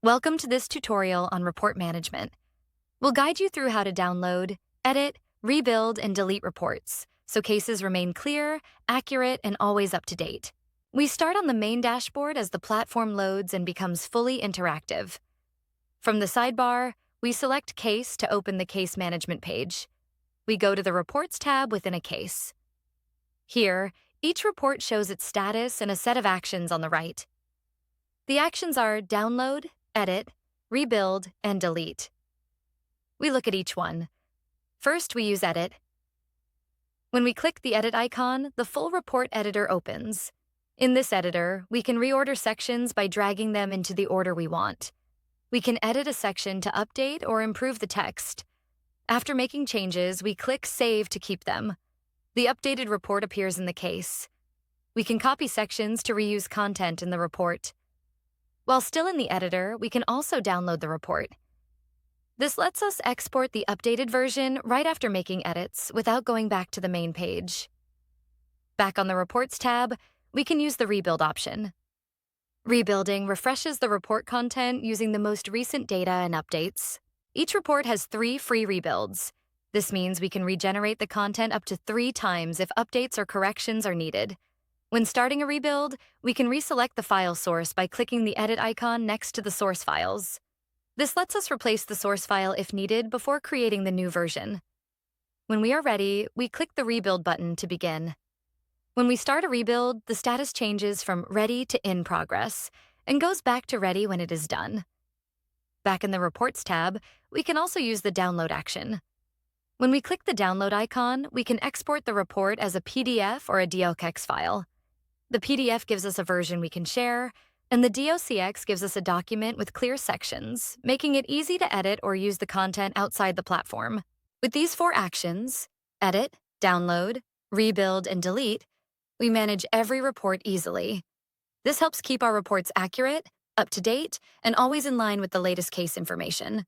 Welcome to this tutorial on report management. We'll guide you through how to download, edit, rebuild, and delete reports so cases remain clear, accurate, and always up to date. We start on the main dashboard as the platform loads and becomes fully interactive. From the sidebar, we select Case to open the case management page. We go to the Reports tab within a case. Here, each report shows its status and a set of actions on the right. The actions are download, edit, rebuild, and delete. We look at each one. First, we use edit. When we click the edit icon, the full report editor opens. In this editor, we can reorder sections by dragging them into the order we want. We can edit a section to update or improve the text. After making changes, we click Save to keep them. The updated report appears in the case. We can copy sections to reuse content in the report. While still in the editor, we can also download the report. This lets us export the updated version right after making edits without going back to the main page. Back on the Reports tab, we can use the Rebuild option. Rebuilding refreshes the report content using the most recent data and updates. Each report has 3 free rebuilds. This means we can regenerate the content up to 3 times if updates or corrections are needed. When starting a rebuild, we can reselect the file source by clicking the edit icon next to the source files. This lets us replace the source file if needed before creating the new version. When we are ready, we click the Rebuild button to begin. When we start a rebuild, the status changes from Ready to In Progress and goes back to Ready when it is done. Back in the Reports tab, we can also use the Download action. When we click the Download icon, we can export the report as a PDF or a docx file. The PDF gives us a version we can share, and the docx gives us a document with clear sections, making it easy to edit or use the content outside the platform. With these 4 actions, edit, download, rebuild, and delete, we manage every report easily. This helps keep our reports accurate, up to date, and always in line with the latest case information.